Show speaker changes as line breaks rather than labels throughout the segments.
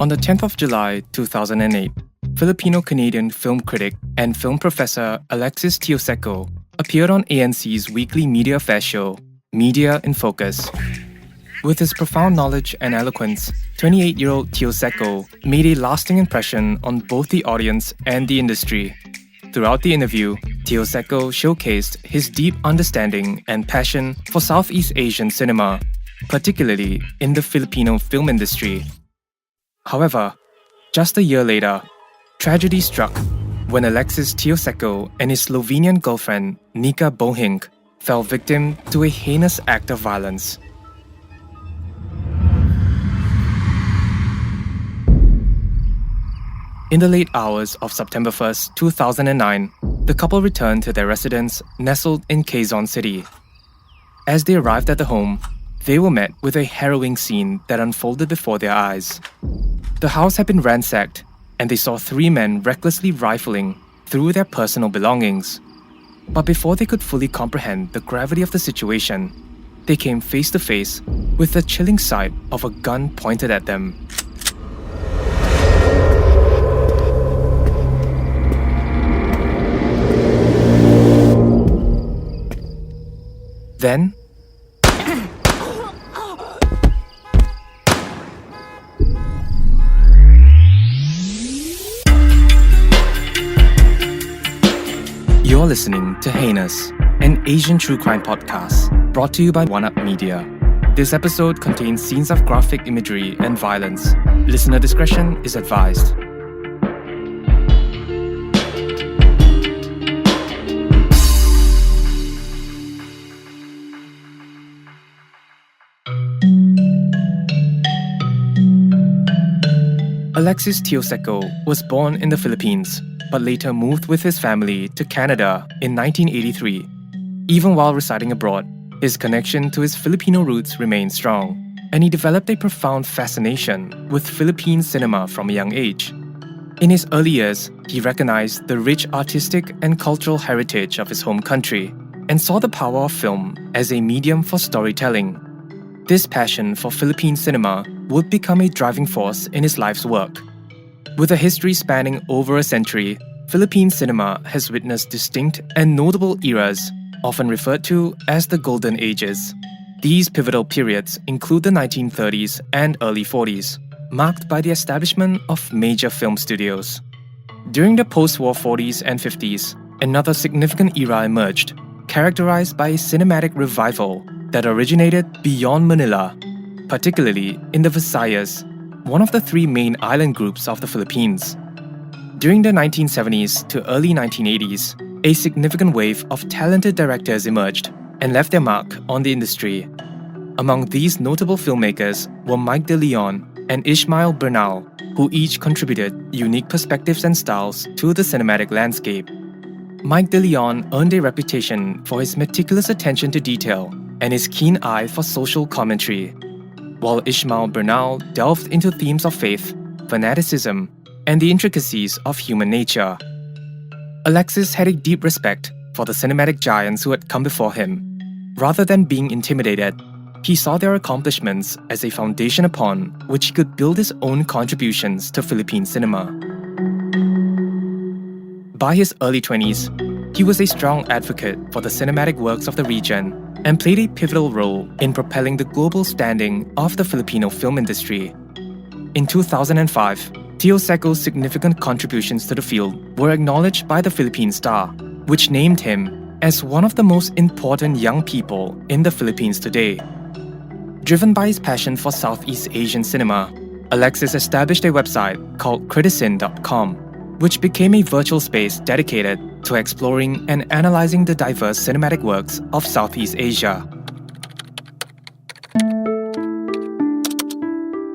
On the 10th of July 2008, Filipino Canadian film critic and film professor Alexis Tioseco appeared on ANC's weekly media affairs show, Media in Focus. With his profound knowledge and eloquence, 28-year-old Tioseco made a lasting impression on both the audience and the industry. Throughout the interview, Tioseco showcased his deep understanding and passion for Southeast Asian cinema, particularly in the Filipino film industry. However, just a year later, tragedy struck when Alexis Tioseco and his Slovenian girlfriend, Nika Bohinc, fell victim to a heinous act of violence. In the late hours of September 1st, 2009, the couple returned to their residence nestled in Quezon City. As they arrived at the home, they were met with a harrowing scene that unfolded before their eyes. The house had been ransacked, and they saw three men recklessly rifling through their personal belongings. But before they could fully comprehend the gravity of the situation, they came face to face with the chilling sight of a gun pointed at them. Then, you're listening to Heinous, an Asian true crime podcast brought to you by One Up Media. This episode contains scenes of graphic imagery and violence. Listener discretion is advised. Alexis Tioseco was born in the Philippines, but later moved with his family to Canada in 1983. Even while residing abroad, his connection to his Filipino roots remained strong, and he developed a profound fascination with Philippine cinema from a young age. In his early years, he recognized the rich artistic and cultural heritage of his home country and saw the power of film as a medium for storytelling. This passion for Philippine cinema would become a driving force in his life's work. With a history spanning over a century, Philippine cinema has witnessed distinct and notable eras, often referred to as the Golden Ages. These pivotal periods include the 1930s and early 40s, marked by the establishment of major film studios. During the post-war 40s and 50s, another significant era emerged, characterized by a cinematic revival that originated beyond Manila, particularly in the Visayas, one of the three main island groups of the Philippines. During the 1970s to early 1980s, a significant wave of talented directors emerged and left their mark on the industry. Among these notable filmmakers were Magdalena and Ishmael Bernal, who each contributed unique perspectives and styles to the cinematic landscape. Magdalena earned a reputation for his meticulous attention to detail and his keen eye for social commentary, while Ishmael Bernal delved into themes of faith, fanaticism, and the intricacies of human nature. Alexis had a deep respect for the cinematic giants who had come before him. Rather than being intimidated, he saw their accomplishments as a foundation upon which he could build his own contributions to Philippine cinema. By his early 20s, he was a strong advocate for the cinematic works of the region and played a pivotal role in propelling the global standing of the Filipino film industry. In 2005, Tioseco's significant contributions to the field were acknowledged by the Philippine Star, which named him as one of the most important young people in the Philippines today. Driven by his passion for Southeast Asian cinema, Alexis established a website called critic.com, which became a virtual space dedicated to exploring and analyzing the diverse cinematic works of Southeast Asia.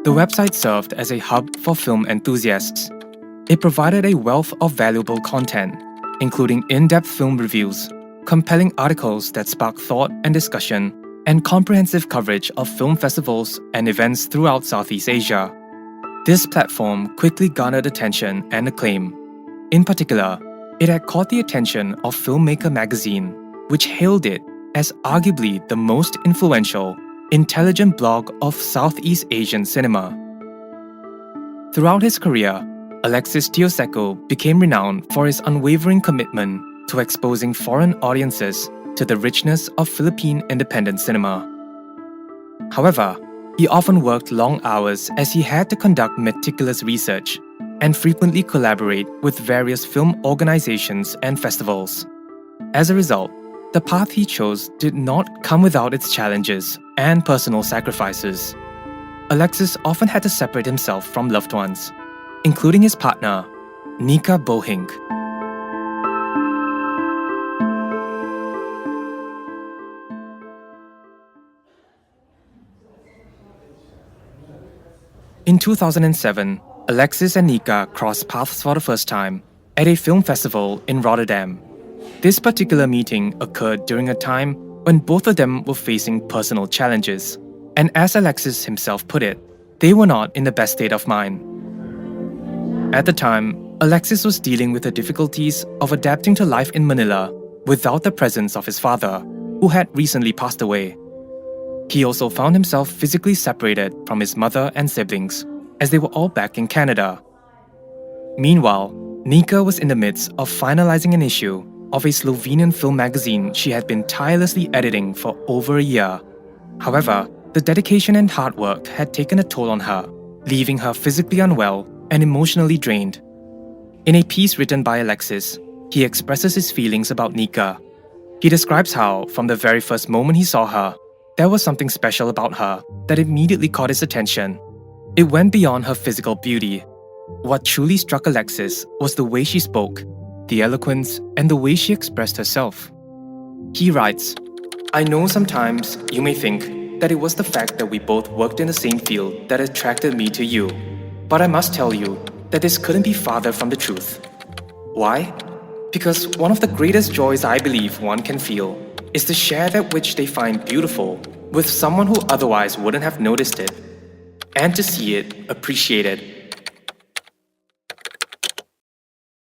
The website served as a hub for film enthusiasts. It provided a wealth of valuable content, including in-depth film reviews, compelling articles that sparked thought and discussion, and comprehensive coverage of film festivals and events throughout Southeast Asia. This platform quickly garnered attention and acclaim. In particular, it had caught the attention of Filmmaker magazine, which hailed it as arguably the most influential, intelligent blog of Southeast Asian cinema. Throughout his career, Alexis Tioseco became renowned for his unwavering commitment to exposing foreign audiences to the richness of Philippine independent cinema. However, he often worked long hours as he had to conduct meticulous research and frequently collaborate with various film organizations and festivals. As a result, the path he chose did not come without its challenges and personal sacrifices. Alexis often had to separate himself from loved ones, including his partner, Nika Bohinc. In 2007, Alexis and Nika crossed paths for the first time at a film festival in Rotterdam. This particular meeting occurred during a time when both of them were facing personal challenges, and as Alexis himself put it, they were not in the best state of mind. At the time, Alexis was dealing with the difficulties of adapting to life in Manila without the presence of his father, who had recently passed away. He also found himself physically separated from his mother and siblings, as they were all back in Canada. Meanwhile, Nika was in the midst of finalizing an issue of a Slovenian film magazine she had been tirelessly editing for over a year. However, the dedication and hard work had taken a toll on her, leaving her physically unwell and emotionally drained. In a piece written by Alexis, he expresses his feelings about Nika. He describes how, from the very first moment he saw her, there was something special about her that immediately caught his attention. It went beyond her physical beauty. What truly struck Alexis was the way she spoke, the eloquence, and the way she expressed herself. He writes, "I know sometimes you may think that it was the fact that we both worked in the same field that attracted me to you, but I must tell you that this couldn't be farther from the truth. Why? Because one of the greatest joys I believe one can feel is to share that which they find beautiful with someone who otherwise wouldn't have noticed it, and to see it appreciated."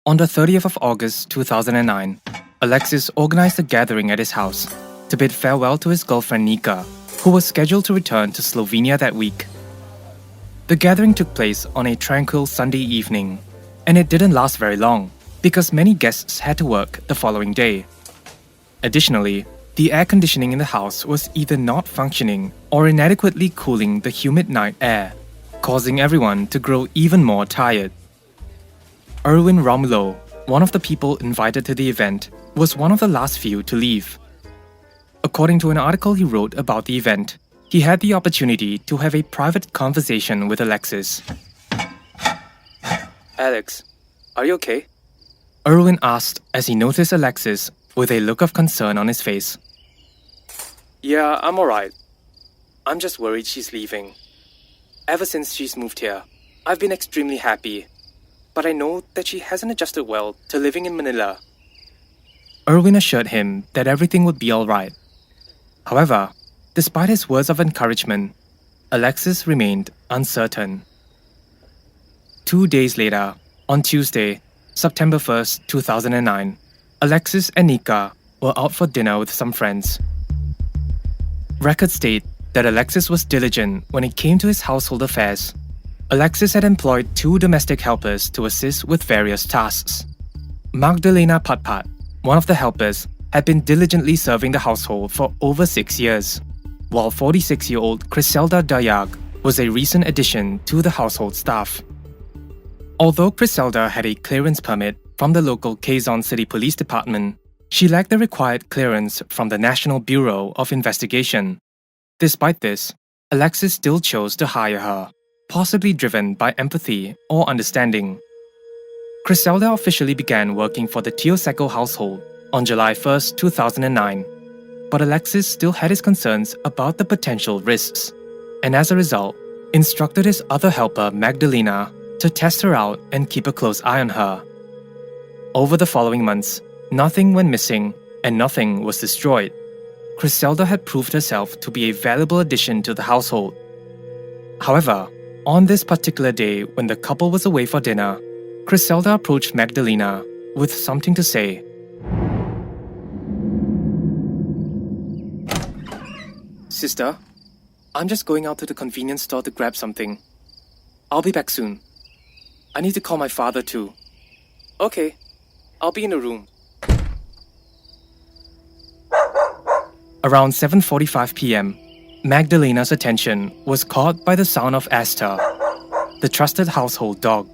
On the 30th of August 2009, Alexis organized a gathering at his house to bid farewell to his girlfriend Nika, who was scheduled to return to Slovenia that week. The gathering took place on a tranquil Sunday evening, and it didn't last very long because many guests had to work the following day. Additionally, the air conditioning in the house was either not functioning or inadequately cooling the humid night air, causing everyone to grow even more tired. Erwin Romulo, one of the people invited to the event, was one of the last few to leave. According to an article he wrote about the event, he had the opportunity to have a private conversation with Alexis. "Alex, are you okay?" Erwin asked as he noticed Alexis with a look of concern on his face. "Yeah, I'm alright. I'm just worried she's leaving. Ever since she's moved here, I've been extremely happy, but I know that she hasn't adjusted well to living in Manila." Erwin assured him that everything would be alright. However, despite his words of encouragement, Alexis remained uncertain. 2 days later, on Tuesday, September 1st, 2009, Alexis and Nika were out for dinner with some friends. Records state that Alexis was diligent when it came to his household affairs. Alexis had employed 2 domestic helpers to assist with various tasks. Magdalena Patpat, one of the helpers, had been diligently serving the household for over 6 years, while 46-year-old Criselda Dayag was a recent addition to the household staff. Although Criselda had a clearance permit from the local Quezon City Police Department, she lacked the required clearance from the National Bureau of Investigation. Despite this, Alexis still chose to hire her, possibly driven by empathy or understanding. Criselda officially began working for the Tioseco household on July 1st, 2009, but Alexis still had his concerns about the potential risks, and as a result, instructed his other helper Magdalena to test her out and keep a close eye on her. Over the following months, nothing went missing and nothing was destroyed. Criselda had proved herself to be a valuable addition to the household. However, on this particular day when the couple was away for dinner, Criselda approached Magdalena with something to say. "Sister, I'm just going out to the convenience store to grab something. I'll be back soon. I need to call my father too. Okay, I'll be in the room. Around 7:45 p.m., Magdalena's attention was caught by the sound of Asta, the trusted household dog.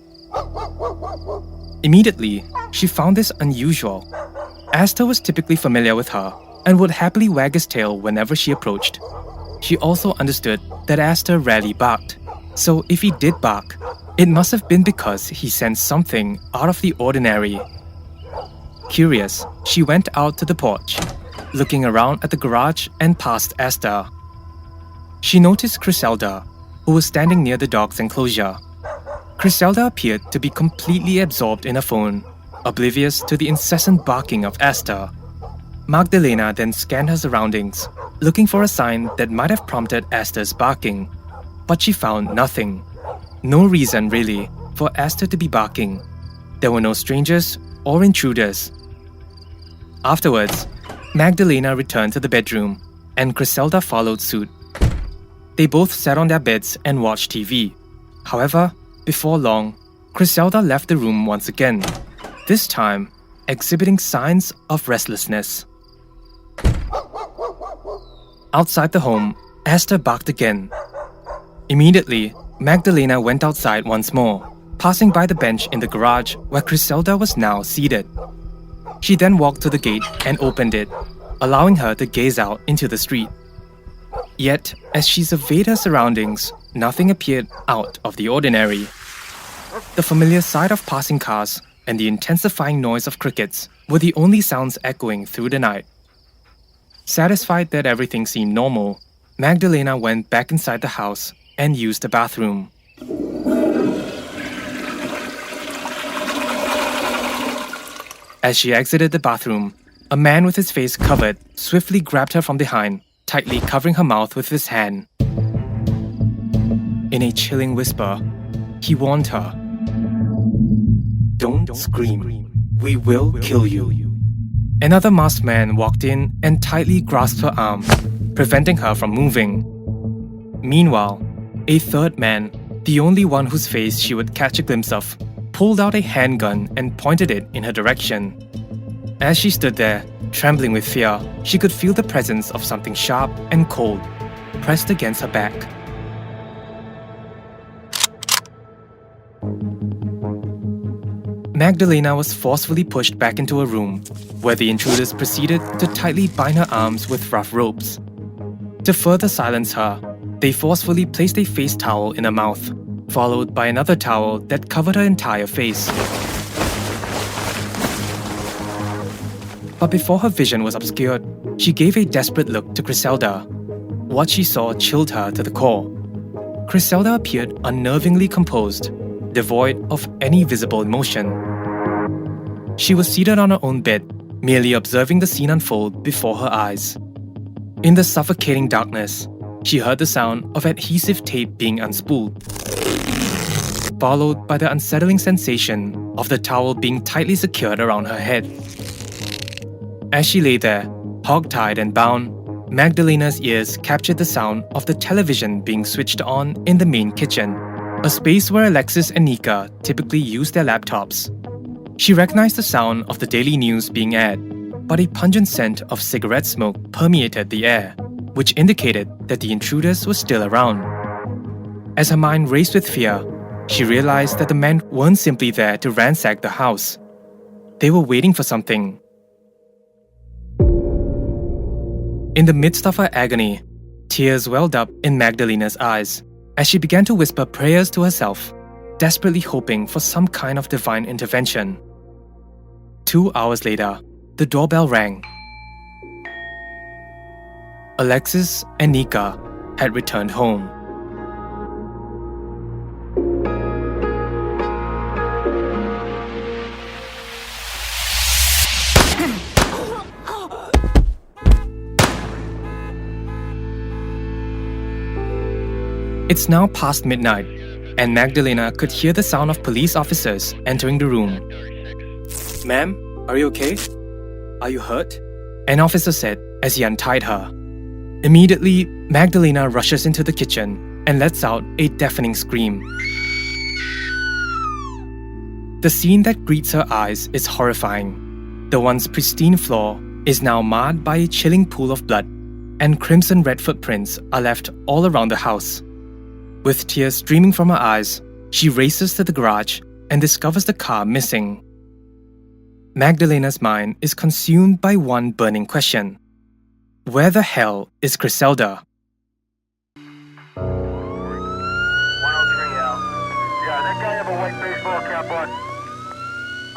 Immediately, she found this unusual. Asta was typically familiar with her and would happily wag his tail whenever she approached. She also understood that Asta rarely barked, so if he did bark, it must have been because he sensed something out of the ordinary. Curious, she went out to the porch, looking around at the garage and past Asta. She noticed Criselda, who was standing near the dog's enclosure. Criselda appeared to be completely absorbed in her phone, oblivious to the incessant barking of Asta. Magdalena then scanned her surroundings, looking for a sign that might have prompted Asta's barking, but she found nothing. No reason, really, for Asta to be barking. There were no strangers or intruders. Afterwards, Magdalena returned to the bedroom, and Criselda followed suit. They both sat on their beds and watched TV. However, before long, Criselda left the room once again, this time exhibiting signs of restlessness. Outside the home, Asta barked again. Immediately, Magdalena went outside once more, passing by the bench in the garage where Criselda was now seated. She then walked to the gate and opened it, allowing her to gaze out into the street. Yet, as she surveyed her surroundings, nothing appeared out of the ordinary. The familiar sight of passing cars and the intensifying noise of crickets were the only sounds echoing through the night. Satisfied that everything seemed normal, Magdalena went back inside the house and used the bathroom. As she exited the bathroom, a man with his face covered swiftly grabbed her from behind, tightly covering her mouth with his hand. In a chilling whisper, he warned her, "Don't scream. We will kill you." Another masked man walked in and tightly grasped her arm, preventing her from moving. Meanwhile, a third man, the only one whose face she would catch a glimpse of, pulled out a handgun and pointed it in her direction. As she stood there, trembling with fear, she could feel the presence of something sharp and cold pressed against her back. Magdalena was forcefully pushed back into a room, where the intruders proceeded to tightly bind her arms with rough ropes. To further silence her, they forcefully placed a face towel in her mouth, followed by another towel that covered her entire face. But before her vision was obscured, she gave a desperate look to Criselda. What she saw chilled her to the core. Criselda appeared unnervingly composed, devoid of any visible emotion. She was seated on her own bed, merely observing the scene unfold before her eyes. In the suffocating darkness, she heard the sound of adhesive tape being unspooled, followed by the unsettling sensation of the towel being tightly secured around her head. As she lay there, hog-tied and bound, Magdalena's ears captured the sound of the television being switched on in the main kitchen, a space where Alexis and Nika typically use their laptops. She recognized the sound of the daily news being aired, but a pungent scent of cigarette smoke permeated the air, which indicated that the intruders were still around. As her mind raced with fear, she realized that the men weren't simply there to ransack the house. They were waiting for something. In the midst of her agony, tears welled up in Magdalena's eyes as she began to whisper prayers to herself, desperately hoping for some kind of divine intervention. 2 hours later, the doorbell rang. Alexis and Nika had returned home. It's now past midnight, and Magdalena could hear the sound of police officers entering the room. "Ma'am, are you okay? Are you hurt?" an officer said as he untied her. Immediately, Magdalena rushes into the kitchen and lets out a deafening scream. The scene that greets her eyes is horrifying. The once pristine floor is now marred by a chilling pool of blood, and crimson red footprints are left all around the house. With tears streaming from her eyes, she races to the garage and discovers the car missing. Magdalena's mind is consumed by one burning question. Where the hell is Criselda?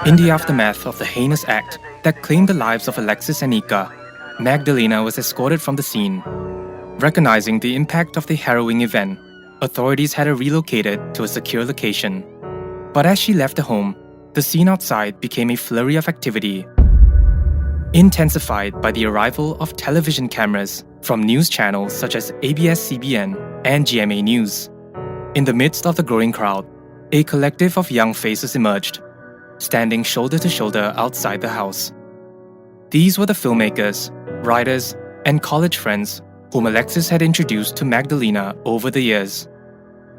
In the aftermath of the heinous act that claimed the lives of Alexis and Nika, Magdalena was escorted from the scene. Recognizing the impact of the harrowing event, authorities had her relocated to a secure location. But as she left the home, the scene outside became a flurry of activity, intensified by the arrival of television cameras from news channels such as ABS-CBN and GMA News. In the midst of the growing crowd, a collective of young faces emerged, standing shoulder to shoulder outside the house. These were the filmmakers, writers, and college friends whom Alexis had introduced to Magdalena over the years.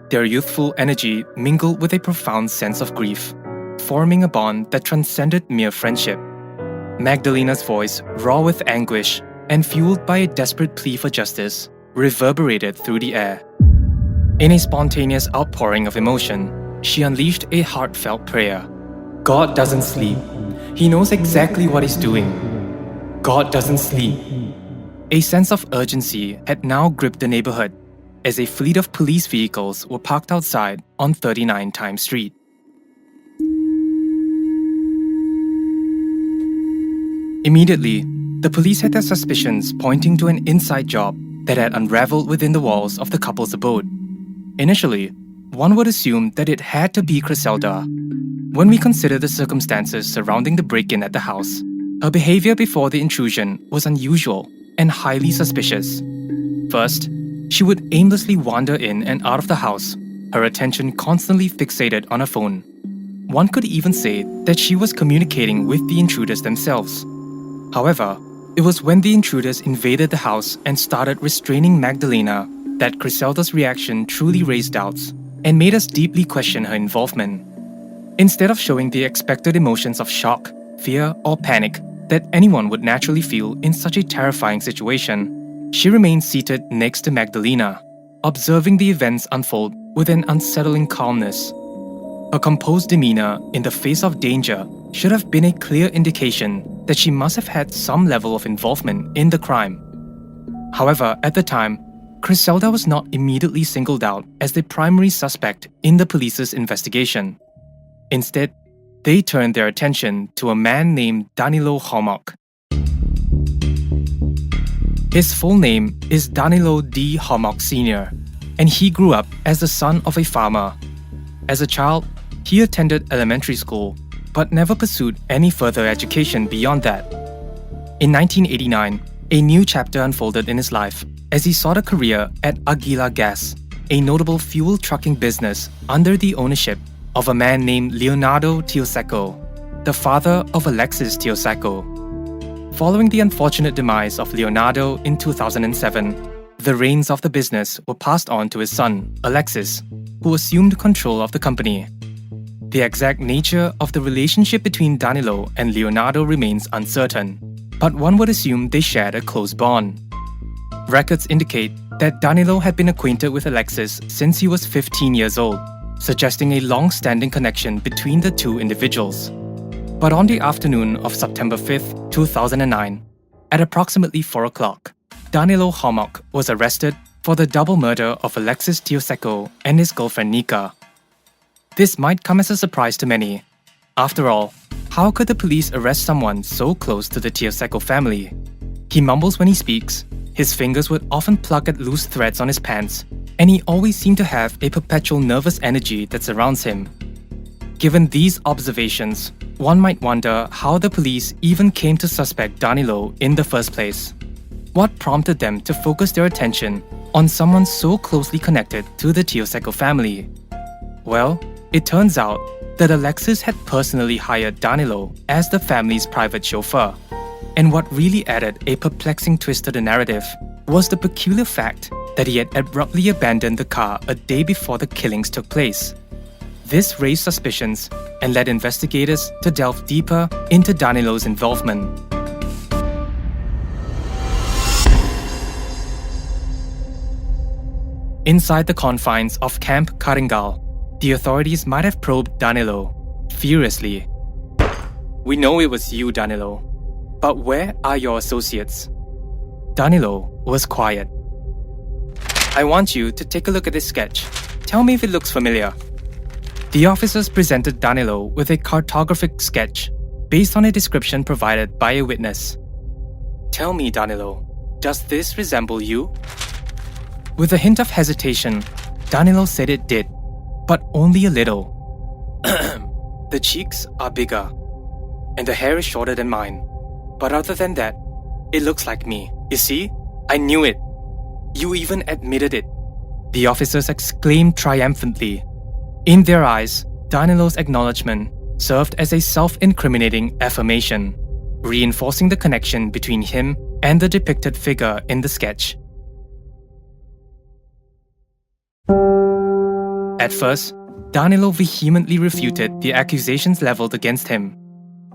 Their youthful energy mingled with a profound sense of grief, forming a bond that transcended mere friendship. Magdalena's voice, raw with anguish and fueled by a desperate plea for justice, reverberated through the air. In a spontaneous outpouring of emotion, she unleashed a heartfelt prayer. God doesn't sleep. He knows exactly what he's doing. God doesn't sleep. A sense of urgency had now gripped the neighborhood as a fleet of police vehicles were parked outside on 39 Times Street. Immediately, the police had their suspicions pointing to an inside job that had unraveled within the walls of the couple's abode. Initially, one would assume that it had to be Criselda. When we consider the circumstances surrounding the break-in at the house, her behavior before the intrusion was unusual and highly suspicious. First, she would aimlessly wander in and out of the house, her attention constantly fixated on her phone. One could even say that she was communicating with the intruders themselves. However, it was when the intruders invaded the house and started restraining Magdalena that Criselda's reaction truly raised doubts and made us deeply question her involvement. Instead of showing the expected emotions of shock, fear, or panic that anyone would naturally feel in such a terrifying situation, she remained seated next to Magdalena, observing the events unfold with an unsettling calmness. Her composed demeanor in the face of danger should have been a clear indication that she must have had some level of involvement in the crime. However, at the time, Criselda was not immediately singled out as the primary suspect in the police's investigation. Instead, they turned their attention to a man named Danilo Homoc. His full name is Danilo D. Homoc Sr., and he grew up as the son of a farmer. As a child, he attended elementary school, but never pursued any further education beyond that. In 1989, a new chapter unfolded in his life as he sought a career at Aguila Gas, a notable fuel trucking business under the ownership of a man named Leonardo Tioseco, the father of Alexis Tioseco. Following the unfortunate demise of Leonardo in 2007, the reins of the business were passed on to his son, Alexis, who assumed control of the company. The exact nature of the relationship between Danilo and Leonardo remains uncertain, but one would assume they shared a close bond. Records indicate that Danilo had been acquainted with Alexis since he was 15 years old, suggesting a long-standing connection between the two individuals. But on the afternoon of September 5, 2009, at approximately 4 o'clock, Danilo Homoc was arrested for the double murder of Alexis Tioseco and his girlfriend Nika. This might come as a surprise to many. After all, how could the police arrest someone so close to the Tioseco family? He mumbles when he speaks, his fingers would often pluck at loose threads on his pants, and he always seemed to have a perpetual nervous energy that surrounds him. Given these observations, one might wonder how the police even came to suspect Danilo in the first place. What prompted them to focus their attention on someone so closely connected to the Tioseco family? Well, it turns out that Alexis had personally hired Danilo as the family's private chauffeur. And what really added a perplexing twist to the narrative was the peculiar fact that he had abruptly abandoned the car a day before the killings took place. This raised suspicions and led investigators to delve deeper into Danilo's involvement. Inside the confines of Camp Karingal, the authorities might have probed Danilo furiously. "We know it was you, Danilo, but where are your associates?" Danilo was quiet. "I want you to take a look at this sketch. Tell me if it looks familiar." The officers presented Danilo with a cartographic sketch based on a description provided by a witness. "Tell me, Danilo, does this resemble you?" With a hint of hesitation, Danilo said it did, but only a little. "The cheeks are bigger, and the hair is shorter than mine. But other than that, it looks like me. You see? I knew it. You even admitted it." The officers exclaimed triumphantly. In their eyes, Danilo's acknowledgement served as a self-incriminating affirmation, reinforcing the connection between him and the depicted figure in the sketch. At first, Danilo vehemently refuted the accusations leveled against him.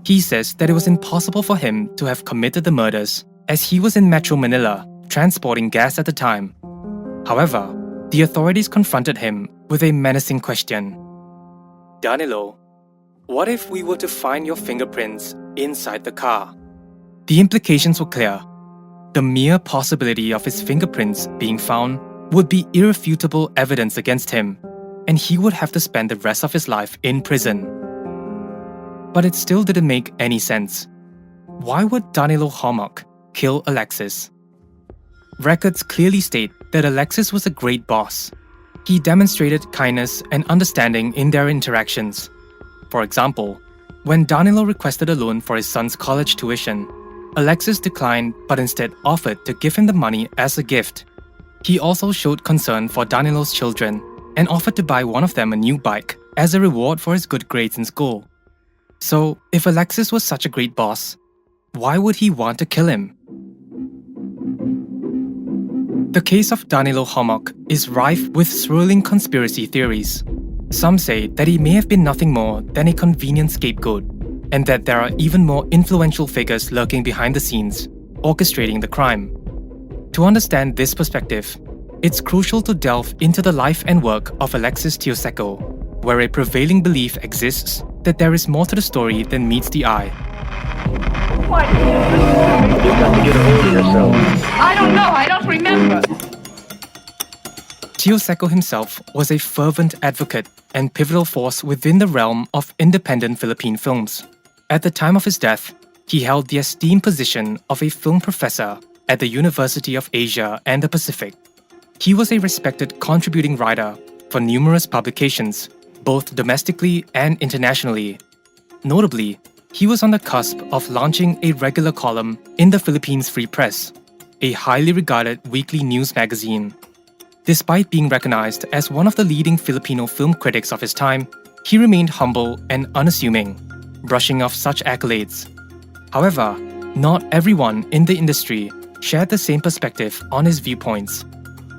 He says that it was impossible for him to have committed the murders, as he was in Metro Manila transporting gas at the time. However, the authorities confronted him with a menacing question. "Danilo, what if we were to find your fingerprints inside the car?" The implications were clear. The mere possibility of his fingerprints being found would be irrefutable evidence against him, and he would have to spend the rest of his life in prison. But it still didn't make any sense. Why would Danilo Bohinc kill Alexis? Records clearly state that Alexis was a great boss. He demonstrated kindness and understanding in their interactions. For example, when Danilo requested a loan for his son's college tuition, Alexis declined but instead offered to give him the money as a gift. He also showed concern for Danilo's children and offered to buy one of them a new bike as a reward for his good grades in school. So, if Alexis was such a great boss, why would he want to kill him? The case of Danilo Bohinc is rife with swirling conspiracy theories. Some say that he may have been nothing more than a convenient scapegoat, and that there are even more influential figures lurking behind the scenes, orchestrating the crime. To understand this perspective, it's crucial to delve into the life and work of Alexis Tioseco, where a prevailing belief exists that there is more to the story than meets the eye.
What?
You've got to get a hold of yourself.
I don't know. I don't remember.
Tioseco himself was a fervent advocate and pivotal force within the realm of independent Philippine films. At the time of his death, he held the esteemed position of a film professor at the University of Asia and the Pacific. He was a respected contributing writer for numerous publications, both domestically and internationally. Notably, he was on the cusp of launching a regular column in the Philippines Free Press, a highly regarded weekly news magazine. Despite being recognized as one of the leading Filipino film critics of his time, he remained humble and unassuming, brushing off such accolades. However, not everyone in the industry shared the same perspective on his viewpoints.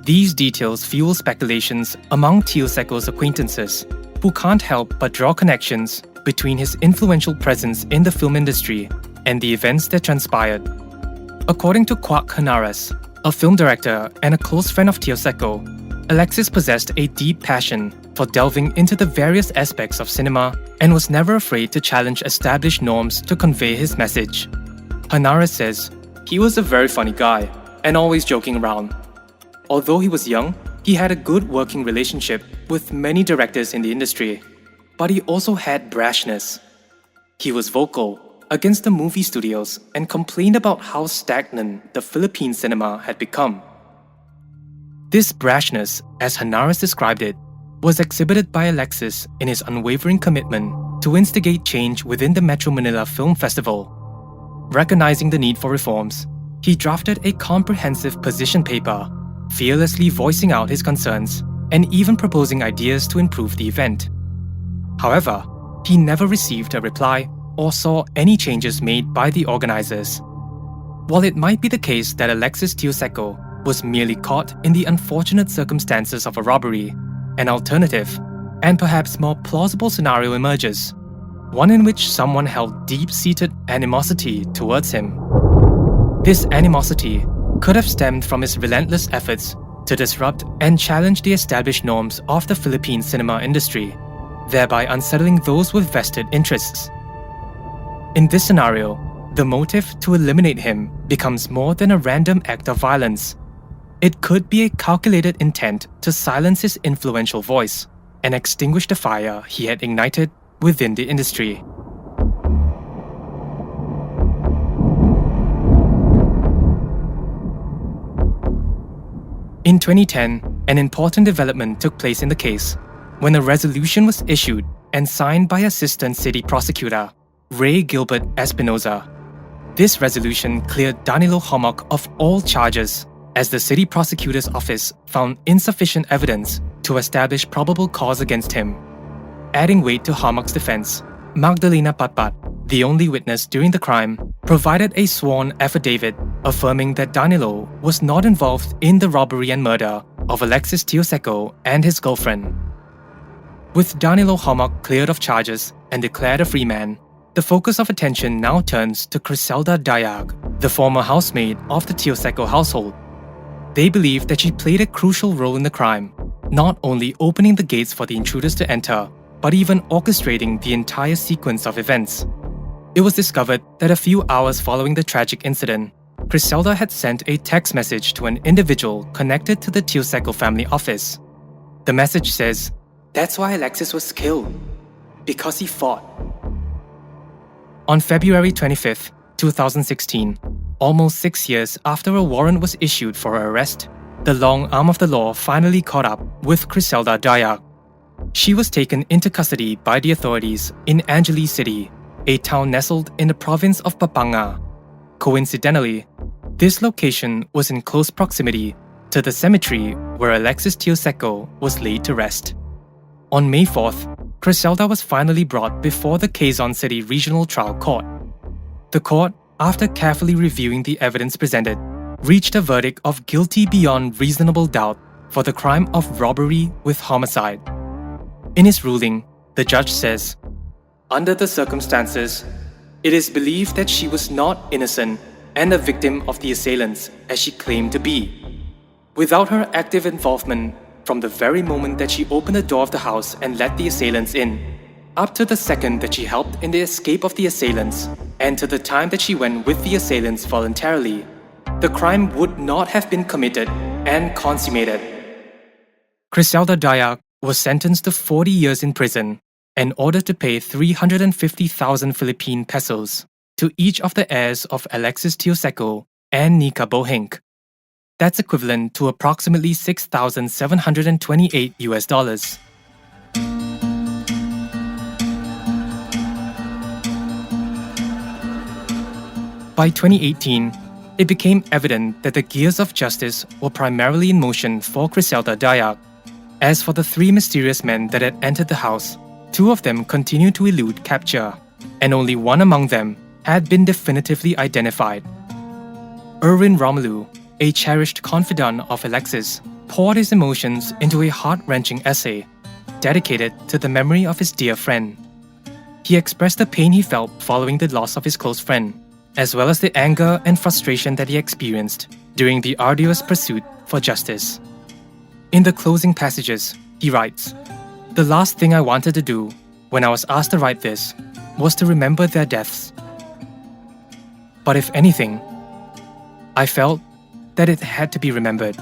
These details fuel speculations among Tioseco's acquaintances, who can't help but draw connections between his influential presence in the film industry and the events that transpired. According to Quack Henares, a film director and a close friend of Tioseco, Alexis possessed a deep passion for delving into the various aspects of cinema and was never afraid to challenge established norms to convey his message. Henares says, "He was a very funny guy and always joking around. Although he was young, he had a good working relationship with many directors in the industry, but he also had brashness. He was vocal against the movie studios and complained about how stagnant the Philippine cinema had become." This brashness, as Henares described it, was exhibited by Alexis in his unwavering commitment to instigate change within the Metro Manila Film Festival. Recognizing the need for reforms, he drafted a comprehensive position paper, fearlessly voicing out his concerns and even proposing ideas to improve the event. However, he never received a reply or saw any changes made by the organizers. While it might be the case that Alexis Tioseco was merely caught in the unfortunate circumstances of a robbery, an alternative and perhaps more plausible scenario emerges, one in which someone held deep-seated animosity towards him. This animosity could have stemmed from his relentless efforts to disrupt and challenge the established norms of the Philippine cinema industry, thereby unsettling those with vested interests. In this scenario, the motive to eliminate him becomes more than a random act of violence. It could be a calculated intent to silence his influential voice and extinguish the fire he had ignited within the industry. In 2010, an important development took place in the case when a resolution was issued and signed by Assistant City Prosecutor Ray Gilbert Espinoza. This resolution cleared Danilo Homoc of all charges, as the City Prosecutor's Office found insufficient evidence to establish probable cause against him. Adding weight to Homoc's defense, Magdalena Patpat, the only witness during the crime, provided a sworn affidavit affirming that Danilo was not involved in the robbery and murder of Alexis Tioseco and his girlfriend. With Danilo Homoc cleared of charges and declared a free man, the focus of attention now turns to Criselda Dayag, the former housemaid of the Tioseco household. They believe that she played a crucial role in the crime, not only opening the gates for the intruders to enter, but even orchestrating the entire sequence of events. It was discovered that a few hours following the tragic incident, Criselda had sent a text message to an individual connected to the Tioseco family office. The message says, "That's why Alexis was killed, because he fought." On February 25, 2016, almost 6 years after a warrant was issued for her arrest, the long arm of the law finally caught up with Criselda Dayag. She was taken into custody by the authorities in Angeles City, a town nestled in the province of Pampanga. Coincidentally, this location was in close proximity to the cemetery where Alexis Tioseco was laid to rest. On May 4th, Criselda was finally brought before the Quezon City Regional Trial Court. The court, after carefully reviewing the evidence presented, reached a verdict of guilty beyond reasonable doubt for the crime of robbery with homicide. In his ruling, the judge says, "Under the circumstances, it is believed that she was not innocent and a victim of the assailants as she claimed to be. Without her active involvement from the very moment that she opened the door of the house and let the assailants in, up to the second that she helped in the escape of the assailants, and to the time that she went with the assailants voluntarily, the crime would not have been committed and consummated." Criselda Dayag was sentenced to 40 years in prison and ordered to pay 350,000 Philippine pesos to each of the heirs of Alexis Tioseco and Nika Bohinc. That's equivalent to approximately $6,728 US. By 2018, it became evident that the gears of justice were primarily in motion for Criselda Dayag. As for the three mysterious men that had entered the house, two of them continued to elude capture, and only one among them had been definitively identified. Erwin Romelu, a cherished confidant of Alexis, poured his emotions into a heart-wrenching essay dedicated to the memory of his dear friend. He expressed the pain he felt following the loss of his close friend, as well as the anger and frustration that he experienced during the arduous pursuit for justice. In the closing passages, he writes, "The last thing I wanted to do when I was asked to write this was to remember their deaths. But if anything, I felt that it had to be remembered."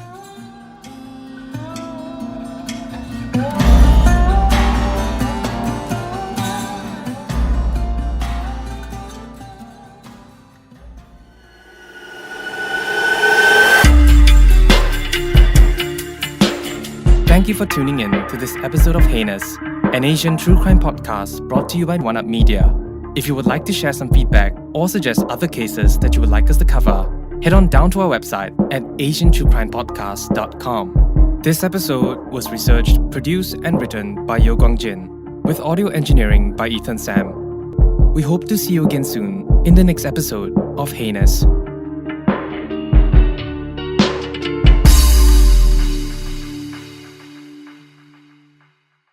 Thank you for tuning in to this episode of Heinous, an Asian true crime podcast brought to you by One Up Media. If you would like to share some feedback or suggest other cases that you would like us to cover, head on down to our website at asiantruecrimepodcast.com. This episode was researched, produced, and written by Yo Gong Jin, with audio engineering by Ethan Sam. We hope to see you again soon in the next episode of Heinous.